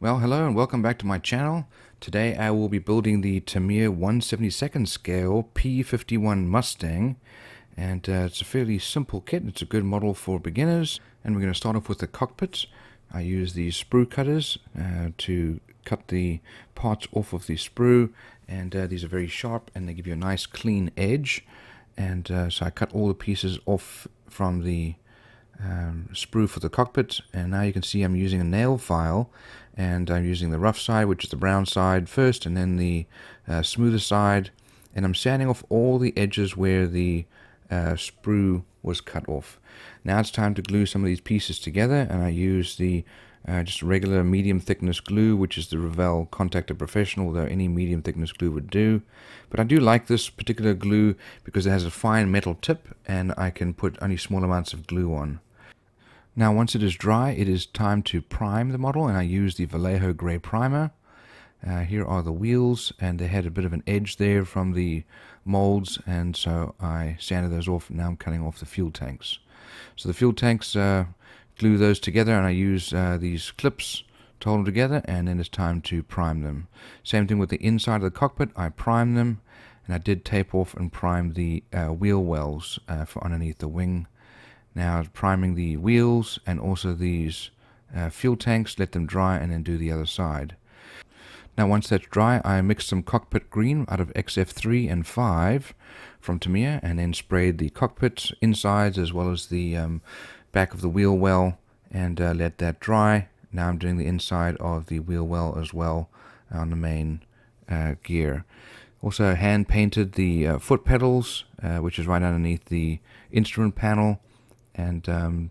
Well, hello and welcome back to my channel. Today I will be building the Tamiya 1/72nd scale P-51 Mustang, and it's a fairly simple kit. It's a good model for beginners, and we're going to start off with the cockpit. I use these sprue cutters to cut the parts off of the sprue, and these are very sharp and they give you a nice clean edge. And so I cut all the pieces off from the sprue for the cockpit, and now you can see I'm using a nail file, and I'm using the rough side, which is the brown side first, and then the smoother side, and I'm sanding off all the edges where the sprue was cut off. Now it's time to glue some of these pieces together, and I use the just regular medium thickness glue, which is the Revell Contactor Professional, though any medium thickness glue would do. But I do like this particular glue because it has a fine metal tip and I can put only small amounts of glue on. Now once it is dry, it is time to prime the model, and I use the Vallejo Gray Primer. Here are the wheels, and they had a bit of an edge there from the molds, and so I sanded those off, and now I'm cutting off the fuel tanks. So the fuel tanks, glue those together, and I use these clips to hold them together, and then it's time to prime them. Same thing with the inside of the cockpit. I prime them, and I did tape off and prime the wheel wells for underneath the wing. Now priming the wheels and also these fuel tanks, let them dry, and then do the other side. Now once that's dry, I mixed some cockpit green out of XF3 and 5 from Tamiya, and then sprayed the cockpit insides as well as the back of the wheel well, and let that dry. Now I'm doing the inside of the wheel well as well on the main gear. Also hand painted the foot pedals, which is right underneath the instrument panel, and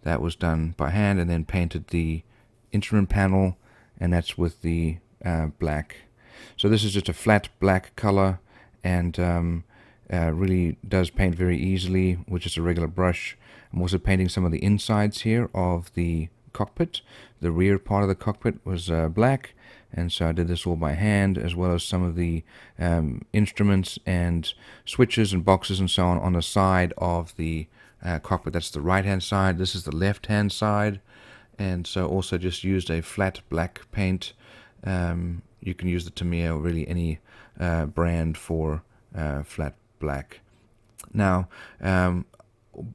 that was done by hand, and then painted the instrument panel, and that's with the black. So this is just a flat black color, and really does paint very easily with just a regular brush. I'm also painting some of the insides here of the cockpit. The rear part of the cockpit was black, and so I did this all by hand, as well as some of the instruments and switches and boxes and so on the side of the cockpit. That's the right hand side, this is the left hand side, and so also just used a flat black paint. You can use the Tamiya or really any brand for flat black. Now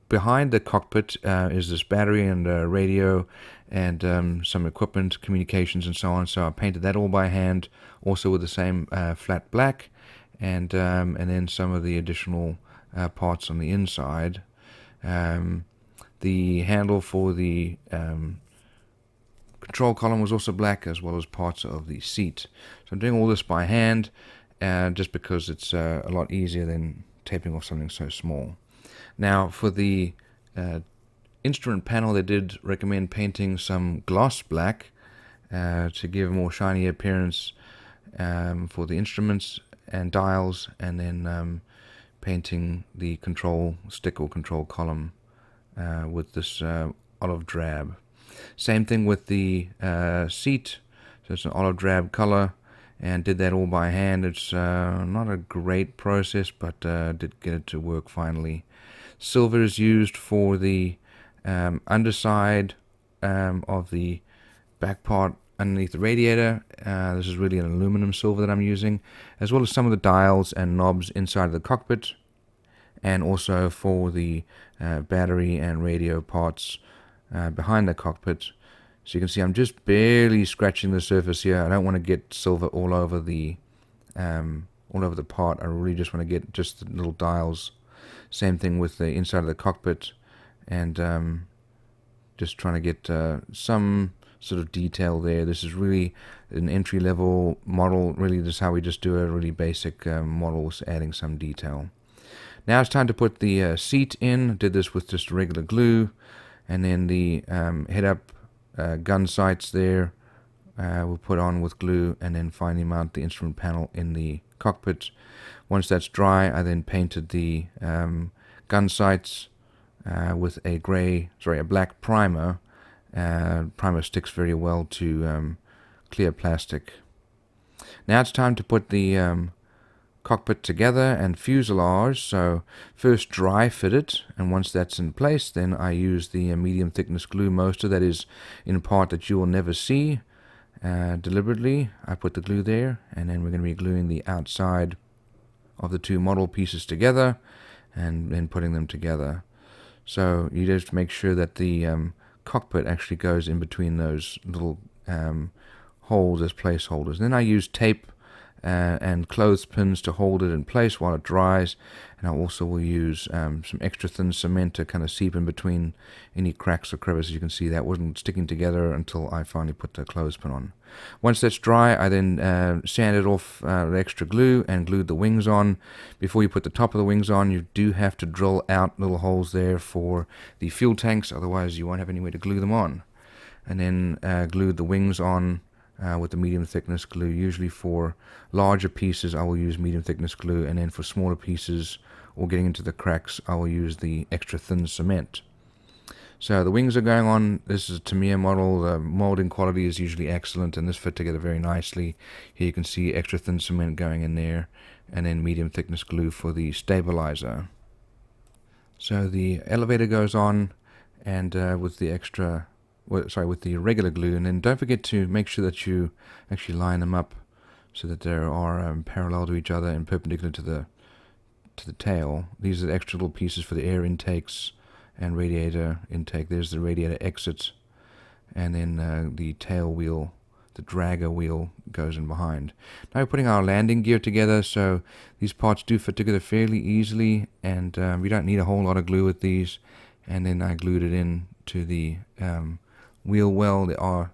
behind the cockpit is this battery and radio and some equipment, communications and so on, so I painted that all by hand, also with the same flat black, and then some of the additional parts on the inside. The handle for the control column was also black, as well as parts of the seat. So I'm doing all this by hand, just because it's a lot easier than taping off something so small. Now for the instrument panel, they did recommend painting some gloss black to give a more shiny appearance for the instruments and dials, and then painting the control stick or control column with this olive drab. Same thing with the seat, so it's an olive drab color, and did that all by hand. It's not a great process, but did get it to work finally. Silver is used for the underside of the back part underneath the radiator. This is really an aluminum silver that I'm using, as well as some of the dials and knobs inside of the cockpit, and also for the battery and radio parts behind the cockpit. So you can see I'm just barely scratching the surface here. I don't want to get silver all over the part. I really just want to get just the little dials. Same thing with the inside of the cockpit, and just trying to get some sort of detail there. This is really an entry-level model. Really, this is how we just do a really basic model, adding some detail. Now it's time to put the seat in. Did this with just regular glue, and then the head-up gun sights there we'll put on with glue, and then finally mount the instrument panel in the cockpit. Once that's dry, I then painted the gun sights with a black primer. Primer sticks very well to clear plastic. Now it's time to put the cockpit together and fuselage. So first dry fit it, and once that's in place, then I use the medium thickness glue. Most of that is in part that you will never see, Deliberately, I put the glue there, and then we're going to be gluing the outside of the two model pieces together and then putting them together. So you just make sure that the cockpit actually goes in between those little holes as placeholders. And then I use tape and clothespins to hold it in place while it dries, and I also will use some extra thin cement to kind of seep in between any cracks or crevices. You can see that wasn't sticking together until I finally put the clothespin on. Once that's dry, I then sanded off the extra glue and glued the wings on. Before you put the top of the wings on, you do have to drill out little holes there for the fuel tanks, otherwise you won't have anywhere to glue them on. And then glued the wings on with the medium thickness glue. Usually for larger pieces I will use medium thickness glue, and then for smaller pieces or getting into the cracks I will use the extra thin cement. So the wings are going on. This is a Tamiya model. The molding quality is usually excellent, and this fit together very nicely. Here you can see extra thin cement going in there, and then medium thickness glue for the stabilizer. So the elevator goes on, and with the regular glue, and then don't forget to make sure that you actually line them up so that they are parallel to each other and perpendicular to the tail. These are the extra little pieces for the air intakes and radiator intake. There's the radiator exit, and then the tail wheel, the dragger wheel, goes in behind. Now we're putting our landing gear together, so these parts do fit together fairly easily, and we don't need a whole lot of glue with these. And then I glued it in to the wheel well. There are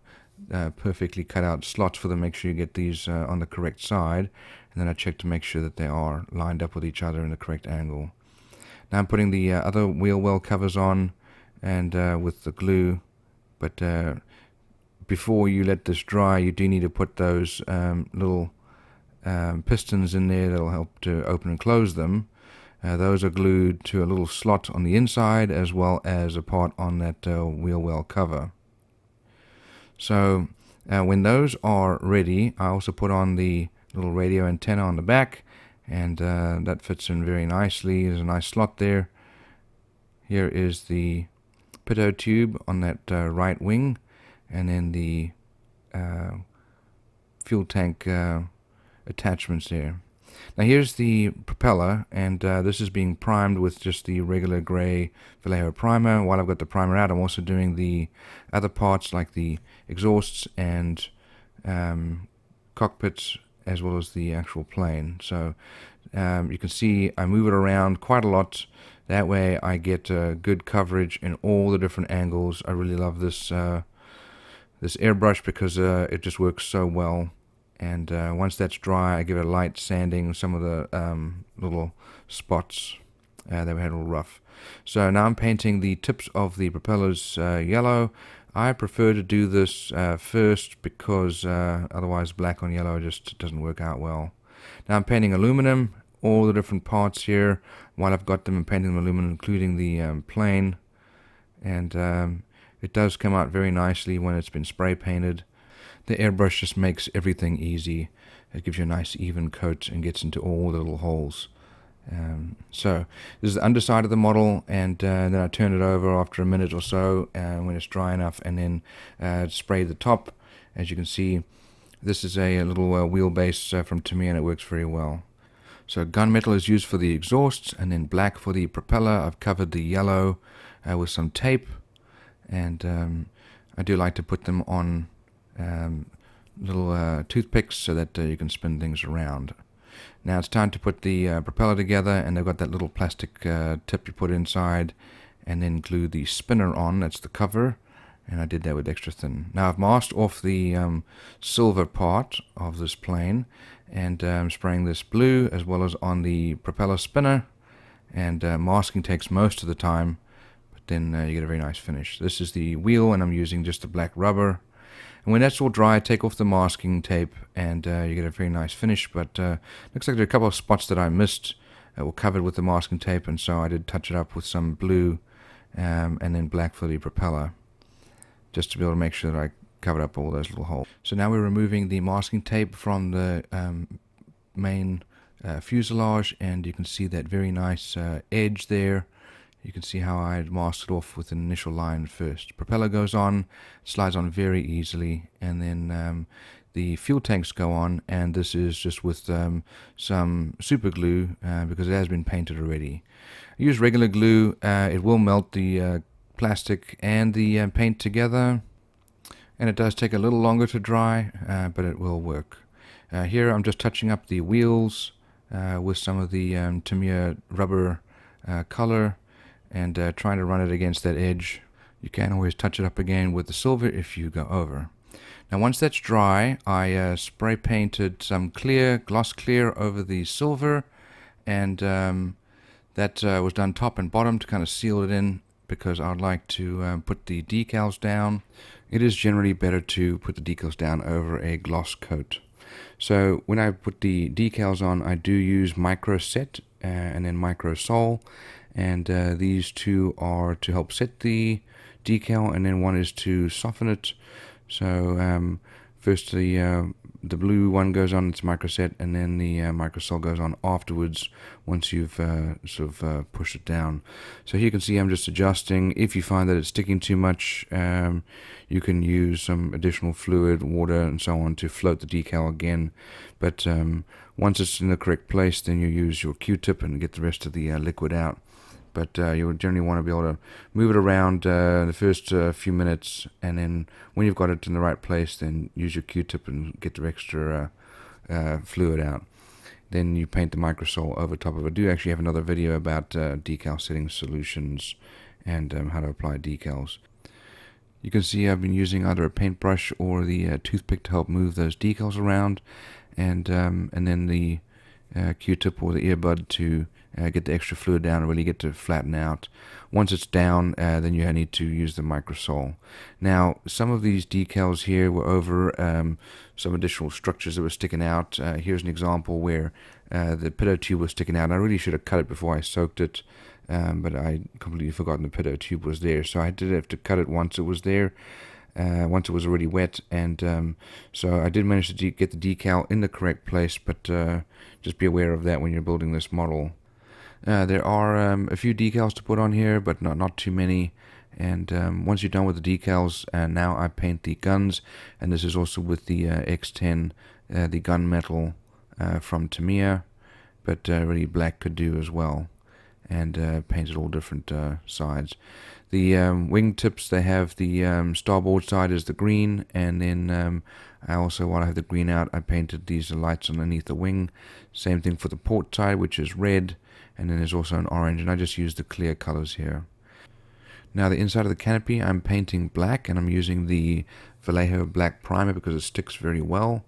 perfectly cut out slots for them. Make sure you get these on the correct side, and then I check to make sure that they are lined up with each other in the correct angle. Now I'm putting the other wheel well covers on, and with the glue, but before you let this dry, you do need to put those little pistons in there that'll help to open and close them. Those are glued to a little slot on the inside, as well as a part on that wheel well cover. So when those are ready, I also put on the little radio antenna on the back, and that fits in very nicely. There's a nice slot there. Here is the pitot tube on that right wing, and then the fuel tank attachments there. Now here's the propeller, and this is being primed with just the regular gray Vallejo primer. While I've got the primer out, I'm also doing the other parts like the exhausts and cockpits, as well as the actual plane. So you can see I move it around quite a lot. That way I get good coverage in all the different angles. I really love this this airbrush because it just works so well. And once that's dry, I give it a light sanding some of the little spots that we had a little rough. So now I'm painting the tips of the propellers yellow. I prefer to do this first because otherwise black on yellow just doesn't work out well. Now I'm painting aluminum, all the different parts here. While I've got them, I'm painting them aluminum, including the plane. And it does come out very nicely when it's been spray painted. The airbrush just makes everything easy. It gives you a nice even coat and gets into all the little holes. So this is the underside of the model, and then I turn it over after a minute or so when it's dry enough, and then spray the top. As you can see, this is a little wheelbase from Tamiya, and it works very well. So gunmetal is used for the exhausts, and then black for the propeller. I've covered the yellow with some tape, and I do like to put them on little toothpicks so that you can spin things around. Now it's time to put the propeller together, and they've got that little plastic tip you put inside, and then glue the spinner on. That's the cover, and I did that with extra thin. Now I've masked off the silver part of this plane, and I'm spraying this blue as well as on the propeller spinner, and masking takes most of the time, but then you get a very nice finish. This is the wheel, and I'm using just the black rubber. And when that's all dry, take off the masking tape, and you get a very nice finish. But looks like there are a couple of spots that I missed that were covered with the masking tape, and so I did touch it up with some blue and then black for the propeller, just to be able to make sure that I covered up all those little holes. So now we're removing the masking tape from the main fuselage, and you can see that very nice edge there. You can see how I masked it off with an initial line first. Propeller goes on, slides on very easily, and then the fuel tanks go on, and this is just with some super glue because it has been painted already. I use regular glue. It will melt the plastic and the paint together, and it does take a little longer to dry, but it will work. Here I'm just touching up the wheels with some of the Tamiya rubber color and trying to run it against that edge. You can always touch it up again with the silver if you go over. Now once that's dry, I spray painted some gloss clear over the silver, and that was done top and bottom to kind of seal it in because I'd like to put the decals down. It is generally better to put the decals down over a gloss coat. So when I put the decals on, I do use micro set and then micro sol, and these two are to help set the decal, and then one is to soften it. So first the blue one goes on, it's microset, and then the microsol goes on afterwards once you've pushed it down. So here you can see I'm just adjusting. If you find that it's sticking too much, you can use some additional fluid, water, and so on to float the decal again. But once it's in the correct place, then you use your Q-tip and get the rest of the liquid out. But you would generally want to be able to move it around the first few minutes, and then when you've got it in the right place, then use your Q-tip and get the extra fluid out. Then you paint the microsol over top of it. I do actually have another video about decal setting solutions and how to apply decals. You can see I've been using either a paintbrush or the toothpick to help move those decals around, and then the Q-tip or the earbud to get the extra fluid down and really get to flatten out. Once it's down, then you need to use the microsol. Now, some of these decals here were over some additional structures that were sticking out. Here's an example where the pitot tube was sticking out. I really should have cut it before I soaked it, but I completely forgotten the pitot tube was there. So I did have to cut it once it was there. Once it was already wet, and so I did manage to get the decal in the correct place, but just be aware of that when you're building this model. There are a few decals to put on here, but not too many. And once you're done with the decals, now I paint the guns, and this is also with the X10, the gunmetal from Tamiya, but really black could do as well, and painted all different sides. The wing tips, they have the starboard side is the green, and then I also, while I have the green out, I painted these lights underneath the wing. Same thing for the port side, which is red, and then there's also an orange, and I just used the clear colors here. Now the inside of the canopy, I'm painting black, and I'm using the Vallejo black primer because it sticks very well.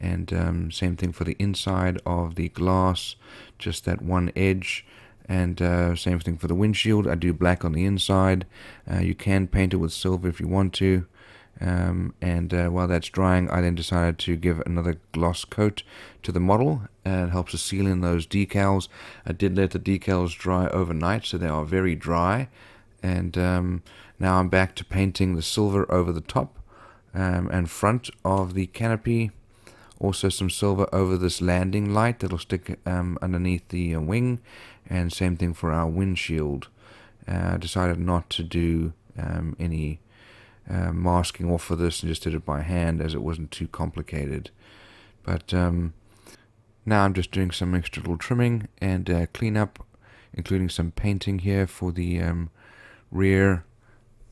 And same thing for the inside of the glass, just that one edge. And same thing for the windshield. I do black on the inside. You can paint it with silver if you want to. While that's drying, I then decided to give another gloss coat to the model. It helps to seal in those decals. I did let the decals dry overnight, so they are very dry. And now I'm back to painting the silver over the top and front of the canopy. Also some silver over this landing light that'll stick underneath the wing, and same thing for our windshield. I decided not to do any masking off for this, and just did it by hand as it wasn't too complicated. But now I'm just doing some extra little trimming and cleanup, including some painting here for the rear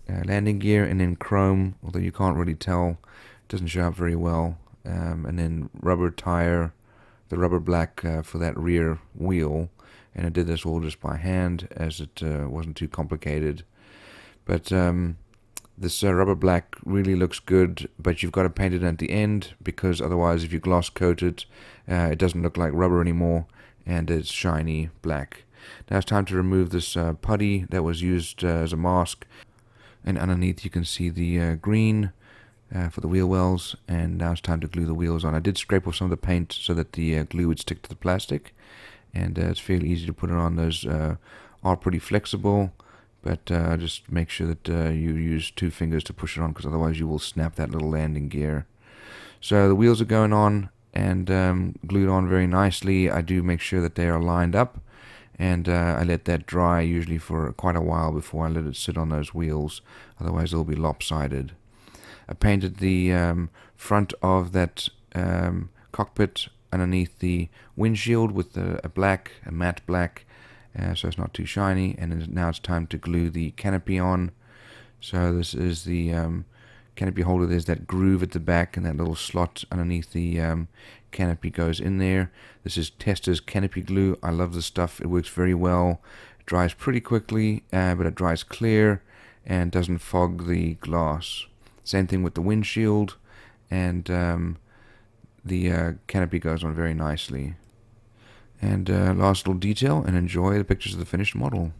landing gear, and then chrome, although you can't really tell, it doesn't show up very well. And then rubber tire, the rubber black for that rear wheel, and I did this all just by hand as it wasn't too complicated. But this rubber black really looks good, but you've got to paint it at the end, because otherwise if you gloss coat it, it doesn't look like rubber anymore, and it's shiny black. Now it's time to remove this putty that was used as a mask, and underneath you can see the green for the wheel wells, and now it's time to glue the wheels on. I did scrape off some of the paint so that the glue would stick to the plastic, and it's fairly easy to put it on. Those are pretty flexible, but just make sure that you use 2 fingers to push it on, because otherwise you will snap that little landing gear. So the wheels are going on and glued on very nicely. I do make sure that they are lined up, and I let that dry usually for quite a while before I let it sit on those wheels, otherwise they'll be lopsided. I painted the front of that cockpit underneath the windshield with a matte black, so it's not too shiny, and now it's time to glue the canopy on. So this is the canopy holder. There's that groove at the back, and that little slot underneath the canopy goes in there. This is Testa's canopy glue. I love this stuff. It works very well. It dries pretty quickly, but it dries clear and doesn't fog the glass. Same thing with the windshield, and the canopy goes on very nicely. And last little detail, and enjoy the pictures of the finished model.